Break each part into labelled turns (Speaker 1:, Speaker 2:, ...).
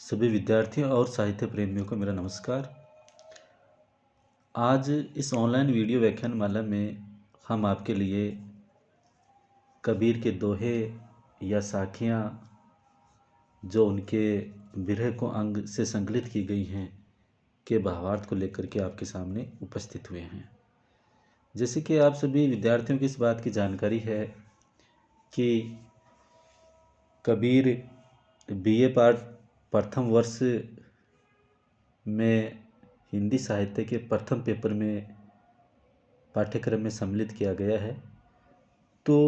Speaker 1: सभी विद्यार्थियों और साहित्य प्रेमियों को मेरा नमस्कार। आज इस ऑनलाइन वीडियो व्याख्यानमाला में हम आपके लिए कबीर के दोहे या साखियाँ जो उनके बिरह को अंग से संकलित की गई हैं के भावार्थ को लेकर के आपके सामने उपस्थित हुए हैं। जैसे कि आप सभी विद्यार्थियों की इस बात की जानकारी है कि कबीर बीए पाठ प्रथम वर्ष में हिंदी साहित्य के प्रथम पेपर में पाठ्यक्रम में सम्मिलित किया गया है। तो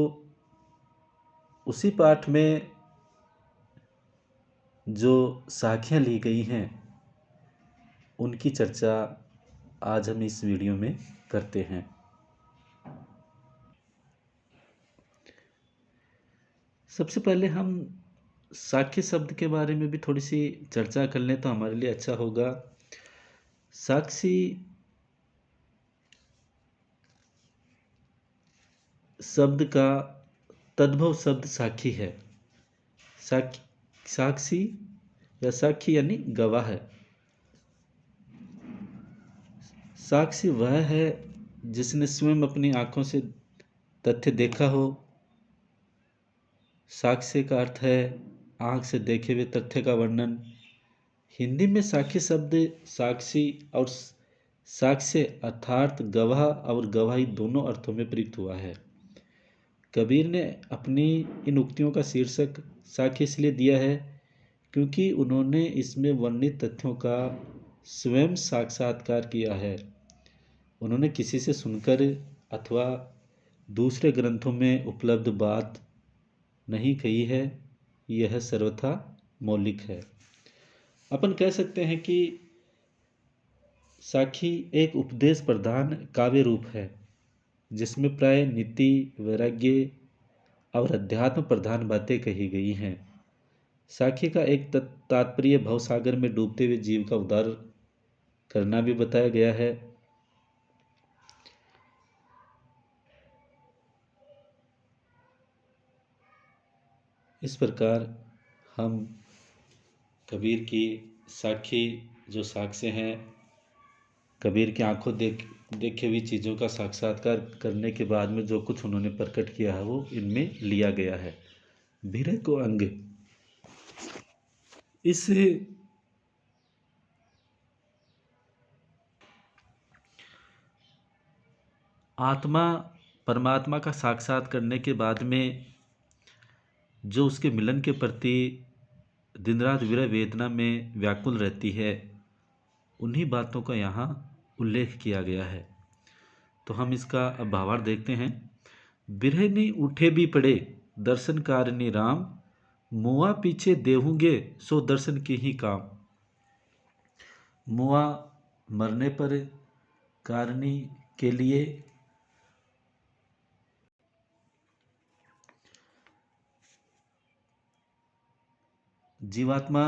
Speaker 1: उसी पाठ में जो साखियाँ ली गई हैं उनकी चर्चा आज हम इस वीडियो में करते हैं। सबसे पहले हम साखी शब्द के बारे में भी थोड़ी सी चर्चा कर लें तो हमारे लिए अच्छा होगा। साक्षी शब्द का तद्भव शब्द साखी है। साक्षी या साक्षी यानी गवाह है। साक्षी वह है जिसने स्वयं अपनी आंखों से तथ्य देखा हो। साक्ष्य का अर्थ है आंख से देखे हुए तथ्य का वर्णन। हिंदी में साक्षी शब्द साक्षी और साक्ष्य अर्थात गवाह और गवाही दोनों अर्थों में प्रयुक्त हुआ है। कबीर ने अपनी इन उक्तियों का शीर्षक साखी इसलिए दिया है क्योंकि उन्होंने इसमें वर्णित तथ्यों का स्वयं साक्षात्कार किया है। उन्होंने किसी से सुनकर अथवा दूसरे ग्रंथों में उपलब्ध बात नहीं कही है। यह सर्वथा मौलिक है। अपन कह सकते हैं कि साखी एक उपदेश प्रधान काव्य रूप है जिसमें प्राय नीति, वैराग्य और अध्यात्म प्रधान बातें कही गई हैं। साखी का एक तात्पर्य भवसागर में डूबते हुए जीव का उद्धार करना भी बताया गया है। इस प्रकार हम कबीर की साखी जो साक्ष्य हैं, कबीर की आंखों देखे हुई चीज़ों का साक्षात्कार करने के बाद में जो कुछ उन्होंने प्रकट किया है वो इनमें लिया गया है। बिरह को अंग, इस आत्मा परमात्मा का साक्षात करने के बाद में जो उसके मिलन के प्रति दिन रात विरह वेदना में व्याकुल रहती है, उन्हीं बातों का यहाँ उल्लेख किया गया है। तो हम इसका अब भावार्थ देखते हैं। बिरहनी उठे भी पड़े दर्शन कारणी राम, मुआ पीछे देहूंगे सो दर्शन की ही काम। मुआ मरने पर, कारणी के लिए, जीवात्मा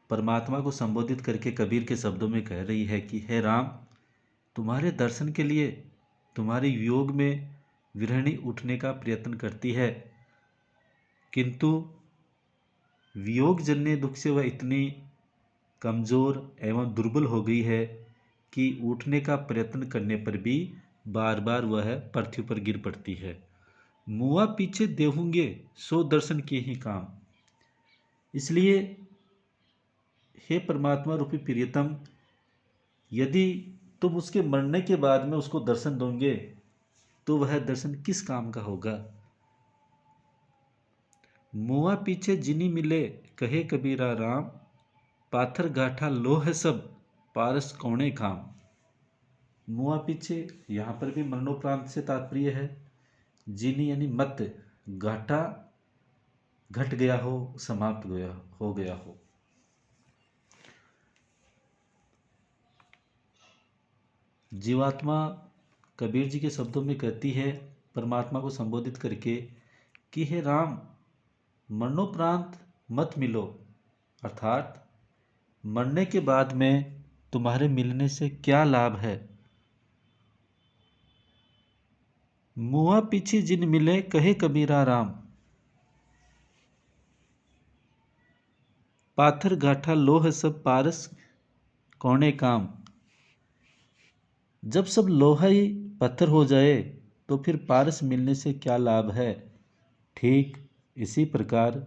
Speaker 1: परमात्मा को संबोधित करके कबीर के शब्दों में कह रही है कि हे राम, तुम्हारे दर्शन के लिए तुम्हारे वियोग में विरहणी उठने का प्रयत्न करती है, किंतु वियोग जन्य दुख से वह इतनी कमज़ोर एवं दुर्बल हो गई है कि उठने का प्रयत्न करने पर भी बार बार वह पृथ्वी पर गिर पड़ती है। मुआ पीछे देहूंगे सो दर्शन के ही काम। इसलिए हे परमात्मा रूपी प्रियतम, यदि तुम उसके मरने के बाद में उसको दर्शन दोगे तो वह दर्शन किस काम का होगा। मुआ पीछे जिनी मिले कहे कबीरा राम, पाथर गाठा लोह सब पारस कौने काम। मुआ पीछे यहाँ पर भी मरणोपरांत से तात्पर्य है। जिनी यानी मत, घाटा घट गया हो, समाप्त हो गया हो। जीवात्मा कबीर जी के शब्दों में कहती है परमात्मा को संबोधित करके कि हे राम, मरणोपरांत मत मिलो, अर्थात मरने के बाद में तुम्हारे मिलने से क्या लाभ है। मुआ पीछे जिन मिले कहे कबीरा राम, पाथर गाठा लोह सब पारस कौने काम। जब सब लोहा ही पत्थर हो जाए तो फिर पारस मिलने से क्या लाभ है। ठीक इसी प्रकार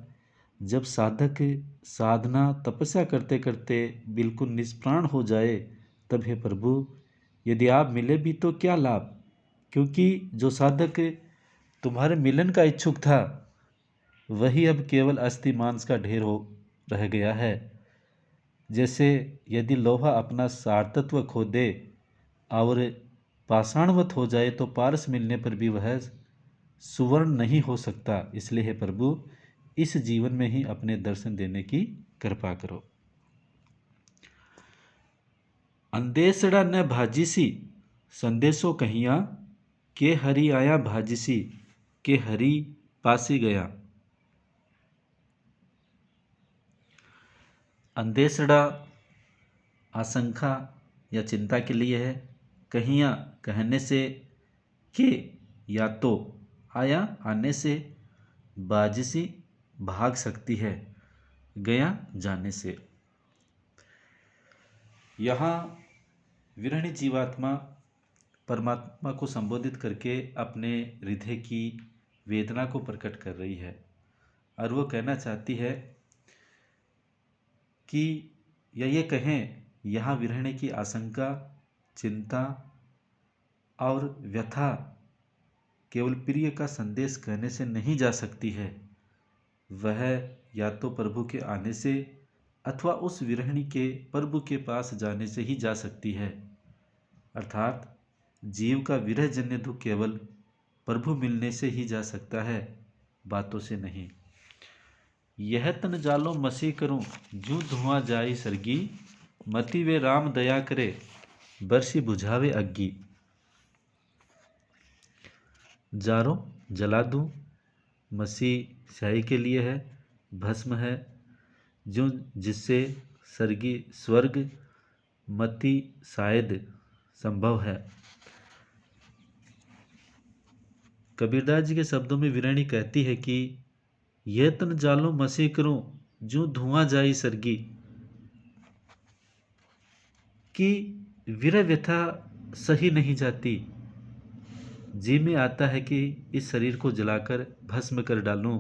Speaker 1: जब साधक साधना तपस्या करते करते बिल्कुल निष्प्राण हो जाए तब हे प्रभु यदि आप मिले भी तो क्या लाभ, क्योंकि जो साधक तुम्हारे मिलन का इच्छुक था वही अब केवल अस्थि मांस का ढेर हो रह गया है। जैसे यदि लोहा अपना सारतत्व खो दे और पाषाणवत हो जाए तो पारस मिलने पर भी वह सुवर्ण नहीं हो सकता। इसलिए हे प्रभु इस जीवन में ही अपने दर्शन देने की कृपा करो। अंदेसड़ा न भाजीसी संदेशो कहिया के हरि आया भाजीसी के हरि पासी गया। अंदेसड़ा आशंका या चिंता के लिए है, कहिया कहने से, के या तो, आया आने से, बाजिसी भाग सकती है, गया जाने से। यहाँ विरहिणी जीवात्मा परमात्मा को संबोधित करके अपने हृदय की वेदना को प्रकट कर रही है और वो कहना चाहती है कि या ये कहें यहाँ विरहिणी की आशंका, चिंता और व्यथा केवल प्रिय का संदेश कहने से नहीं जा सकती है, वह या तो प्रभु के आने से अथवा उस विरहिणी के प्रभु के पास जाने से ही जा सकती है। अर्थात जीव का विरह जन्य दुख केवल प्रभु मिलने से ही जा सकता है, बातों से नहीं। यह तन जालो मसीह करूं जू धुआं जाई सरगी, मति वे राम दया करे बरसी बुझावे अग्गी। जारो जला दूं, मसीह स्याही के लिए है, भस्म है, जो जिससे सरगी स्वर्ग, मति शायद संभव है। कबीरदास जी के शब्दों में विरहिणी कहती है कि यह तन जालो मसीह करूं जो धुआं जाई सरगी, कि विरह व्यथा सही नहीं जाती। जी में आता है कि इस शरीर को जलाकर भस्म कर डालूं,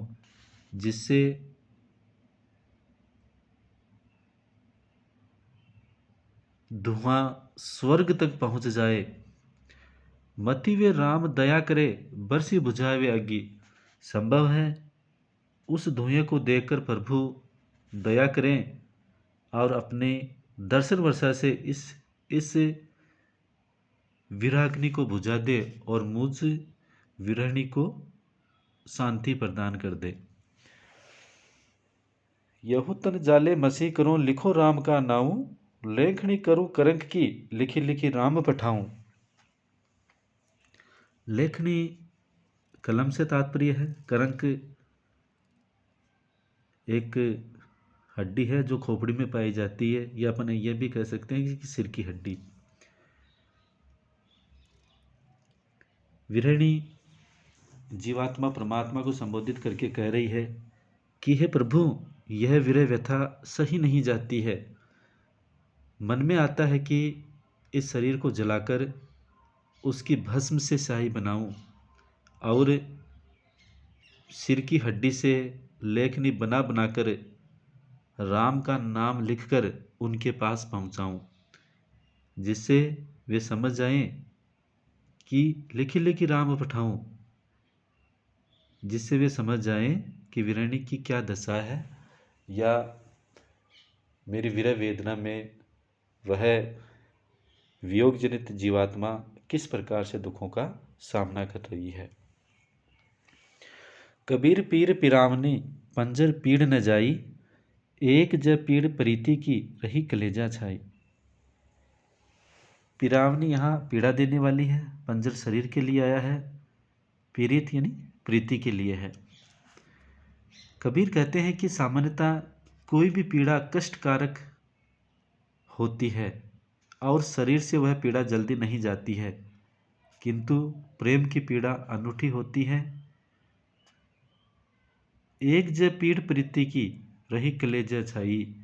Speaker 1: जिससे धुआं स्वर्ग तक पहुंच जाए। मति वे राम दया करे बरसी बुझावे अग्गी। संभव है उस धुएं को देखकर प्रभु दया करें और अपने दर्शन वर्षा से इस विराग्नि को बुझा दे और मुझ विरहिणी को शांति प्रदान कर दे। यहू तन जाले मसीह करूं लिखो राम का नाऊं, लेखनी करूं करंक की लिखी लिखी राम पठाऊं। लेखनी कलम से तात्पर्य है, करंक एक हड्डी है जो खोपड़ी में पाई जाती है, या अपन यह भी कह सकते हैं कि सिर की हड्डी। विरहिणी जीवात्मा परमात्मा को संबोधित करके कह रही है कि हे प्रभु यह विरह व्यथा सही नहीं जाती है। मन में आता है कि इस शरीर को जलाकर उसकी भस्म से स्याही बनाऊं और सिर की हड्डी से लेखनी बना बनाकर राम का नाम लिखकर उनके पास पहुंचाऊं, जिससे वे समझ जाएं कि लिखी लिखी राम पठाऊं, जिससे वे समझ जाएं कि विरहिणी की क्या दशा है या मेरी विरह वेदना में वह वियोग जनित जीवात्मा किस प्रकार से दुखों का सामना कर रही है। कबीर पीर पिरावनी पंजर पीड़ न जाई, एक ज पीड़ प्रीति की रही कलेजा छाई। पिरावनी यहाँ पीड़ा देने वाली है, पंजर शरीर के लिए आया है, पीड़ित यानी प्रीति के लिए है। कबीर कहते हैं कि सामान्यतः कोई भी पीड़ा कष्टकारक होती है और शरीर से वह पीड़ा जल्दी नहीं जाती है, किंतु प्रेम की पीड़ा अनूठी होती है। एक ज पीड़ प्रीति की रही कलेजा छाई,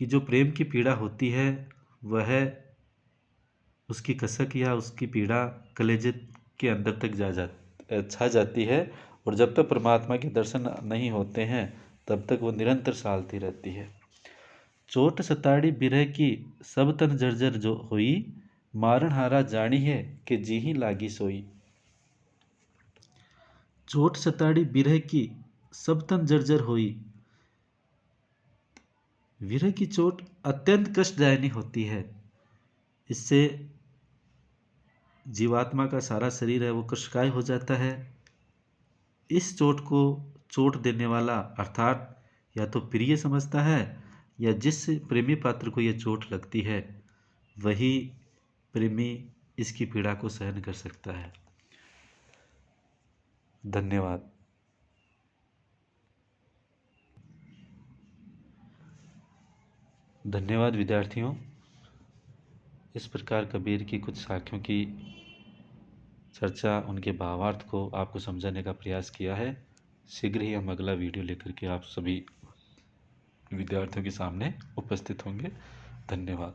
Speaker 1: कि जो प्रेम की पीड़ा होती है वह उसकी कसक या उसकी पीड़ा कलेजे के अंदर तक छा जाती है, और जब तक परमात्मा के दर्शन नहीं होते हैं तब तक वो निरंतर सालती रहती है। चोट सताड़ी बिरह की सब तन जर्जर जो हुई, मारण हारा जानी है कि जी ही लागी सोई। चोट सताड़ी बिरह की सब तन जर्जर हुई। विरह की चोट अत्यंत कष्टदायिनी होती है। इससे जीवात्मा का सारा शरीर है वो कष्टकाय हो जाता है। इस चोट को चोट देने वाला अर्थात या तो प्रिय समझता है, या जिस प्रेमी पात्र को यह चोट लगती है वही प्रेमी इसकी पीड़ा को सहन कर सकता है। धन्यवाद। धन्यवाद विद्यार्थियों। इस प्रकार कबीर की कुछ साखियों की चर्चा, उनके भावार्थ को आपको समझाने का प्रयास किया है। शीघ्र ही हम अगला वीडियो लेकर के आप सभी विद्यार्थियों के सामने उपस्थित होंगे। धन्यवाद।